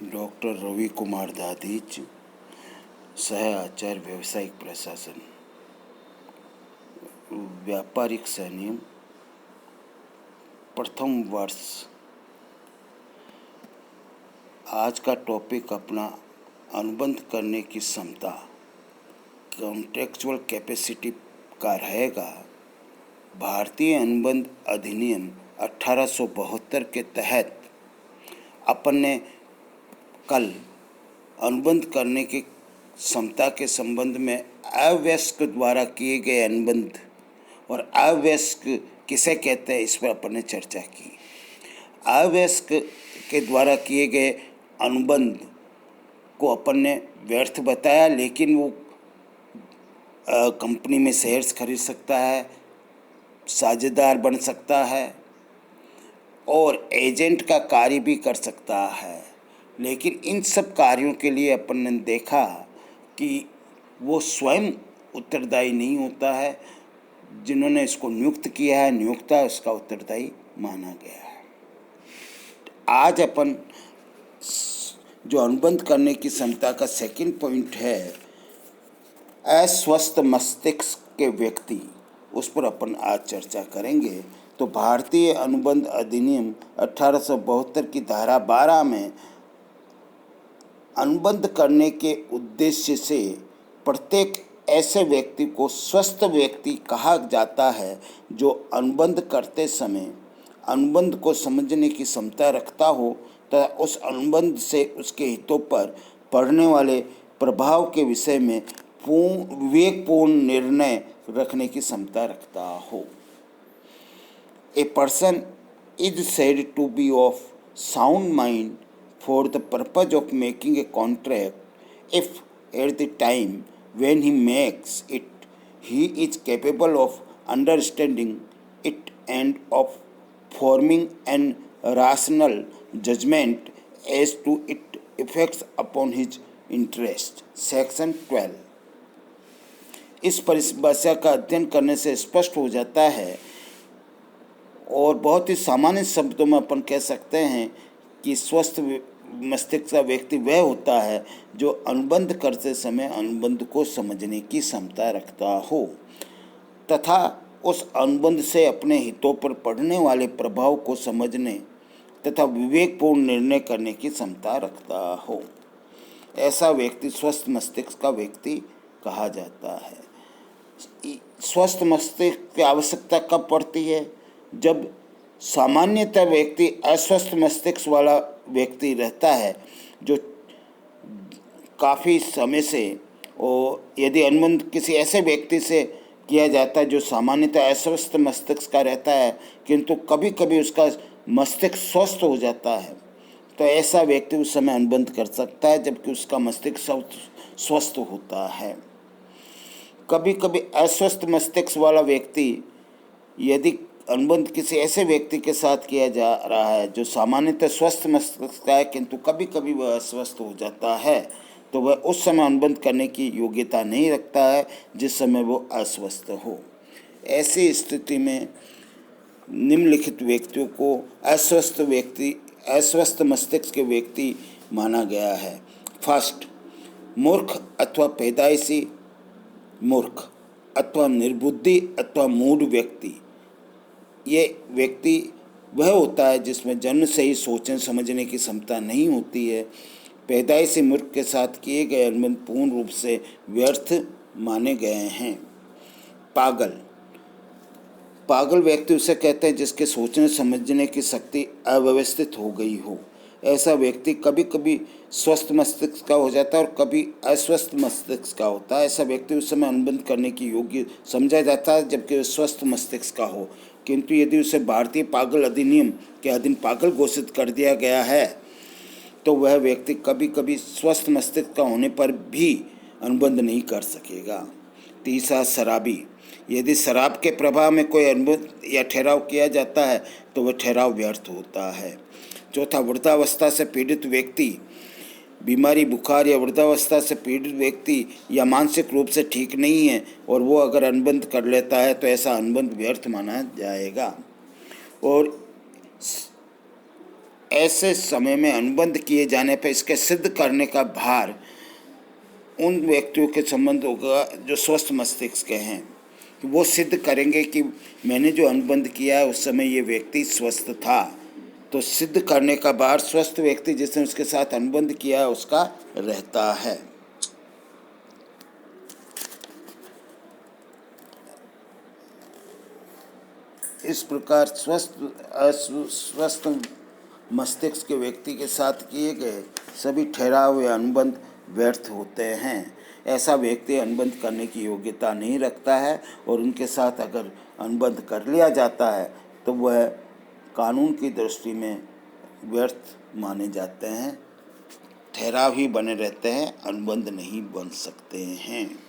Doctor Ravi Kumar Dadhich, सह आचार्य व्यावसायिक प्रशासन, व्यापारिक संनियम, प्रथम वर्ष। आज का टॉपिक अपना अनुबंध करने की क्षमता, कॉन्ट्रेक्चुअल कैपेसिटी का रहेगा। भारतीय अनुबंध अधिनियम 1872 के तहत अपन ने कल अनुबंध करने की क्षमता के संबंध में अवयस्क द्वारा किए गए अनुबंध और अवयस्क किसे कहते हैं इस पर अपन ने चर्चा की। अवयस्क के द्वारा किए गए अनुबंध को अपन ने व्यर्थ बताया, लेकिन वो कंपनी में शेयर्स खरीद सकता है, साझेदार बन सकता है और एजेंट का कार्य भी कर सकता है। लेकिन इन सब कार्यों के लिए अपन ने देखा कि वो स्वयं उत्तरदायी नहीं होता है। जिन्होंने इसको नियुक्त किया है, नियोक्ता उसका उत्तरदायी माना गया है। आज अपन जो अनुबंध करने की क्षमता का सेकंड पॉइंट है, अस्वस्थ मस्तिष्क के व्यक्ति, उस पर अपन आज चर्चा करेंगे। तो भारतीय अनुबंध अधिनियम 1872 की धारा 12 में अनुबंध करने के उद्देश्य से प्रत्येक ऐसे व्यक्ति को स्वस्थ व्यक्ति कहा जाता है जो अनुबंध करते समय अनुबंध को समझने की क्षमता रखता हो तथा उस अनुबंध से उसके हितों पर पड़ने वाले प्रभाव के विषय में विवेकपूर्ण निर्णय रखने की क्षमता रखता हो। A person is said to be of sound mind for the purpose of making a contract if at the time when he makes it he is capable of understanding it and of forming an rational judgment as to its effects upon his interest। Section 12। इस परिभाषा का अध्ययन करने से स्पष्ट हो जाता है और बहुत ही सामान्य शब्दों में अपन कह सकते हैं कि स्वस्थ मस्तिष्क का व्यक्ति वह होता है जो अनुबंध करते समय अनुबंध को समझने की क्षमता रखता हो तथा उस अनुबंध से अपने हितों पर पड़ने वाले प्रभाव को समझने तथा विवेकपूर्ण निर्णय करने की क्षमता रखता हो। ऐसा व्यक्ति स्वस्थ मस्तिष्क का व्यक्ति कहा जाता है। स्वस्थ मस्तिष्क की आवश्यकता कब पड़ती है? जब सामान्यतः व्यक्ति अस्वस्थ मस्तिष्क वाला व्यक्ति रहता है जो काफ़ी समय से, और यदि अनुबंध किसी ऐसे व्यक्ति से किया जाता है जो सामान्यतः अस्वस्थ मस्तिष्क का रहता है किंतु कभी कभी उसका मस्तिष्क स्वस्थ हो जाता है, तो ऐसा व्यक्ति उस समय अनुबंध कर सकता है जबकि उसका मस्तिष्क स्वस्थ होता है। कभी कभी अस्वस्थ मस्तिष्क वाला व्यक्ति यदि अनुबंध किसी ऐसे व्यक्ति के साथ किया जा रहा है जो सामान्यतः स्वस्थ मस्तिष्क का है किंतु कभी कभी वह अस्वस्थ हो जाता है, तो वह उस समय अनुबंध करने की योग्यता नहीं रखता है जिस समय वो अस्वस्थ हो। ऐसी स्थिति में निम्नलिखित व्यक्तियों को अस्वस्थ मस्तिष्क के व्यक्ति माना गया है। फर्स्ट, मूर्ख अथवा पैदाइशी मूर्ख अथवा निर्बुद्धि अथवा मूढ़ व्यक्ति। ये व्यक्ति वह होता है जिसमें जन्म से ही सोचने समझने की क्षमता नहीं होती है। पैदाइशी मूर्ख के साथ किए गए अनुबंध पूर्ण रूप से व्यर्थ माने गए हैं। पागल व्यक्ति उसे कहते हैं जिसके सोचने समझने की शक्ति अव्यवस्थित हो गई हो। ऐसा व्यक्ति कभी कभी स्वस्थ मस्तिष्क का हो जाता है और कभी अस्वस्थ मस्तिष्क का होता है। ऐसा व्यक्ति उस समय अनुबंध करने की योग्य समझा जाता है जबकि वह स्वस्थ मस्तिष्क का हो, किंतु यदि उसे भारतीय पागल अधिनियम के अधीन पागल घोषित कर दिया गया है तो वह व्यक्ति कभी कभी स्वस्थ मस्तिष्क का होने पर भी अनुबंध नहीं कर सकेगा। तीसरा, शराबी। यदि शराब के प्रभाव में कोई अनुबंध या ठहराव किया जाता है तो वह ठहराव व्यर्थ होता है। चौथा, वृद्धावस्था से पीड़ित व्यक्ति। बीमारी, बुखार या वृद्धावस्था से पीड़ित व्यक्ति या मानसिक रूप से ठीक नहीं है और वो अगर अनुबंध कर लेता है तो ऐसा अनुबंध व्यर्थ माना जाएगा। और ऐसे समय में अनुबंध किए जाने पर इसके सिद्ध करने का भार उन व्यक्तियों के संबंध होगा जो स्वस्थ मस्तिष्क के हैं। वो सिद्ध करेंगे कि मैंने जो अनुबंध किया है उस समय ये व्यक्ति स्वस्थ था। तो सिद्ध करने का भार स्वस्थ व्यक्ति जिसने उसके साथ अनुबंध किया है उसका रहता है। इस प्रकार स्वस्थ मस्तिष्क के व्यक्ति के साथ किए गए सभी ठहराव हुए अनुबंध व्यर्थ होते हैं। ऐसा व्यक्ति अनुबंध करने की योग्यता नहीं रखता है और उनके साथ अगर अनुबंध कर लिया जाता है तो वह कानून की दृष्टि में व्यर्थ माने जाते हैं, ठहराव ही बने रहते हैं, अनुबंध नहीं बन सकते हैं।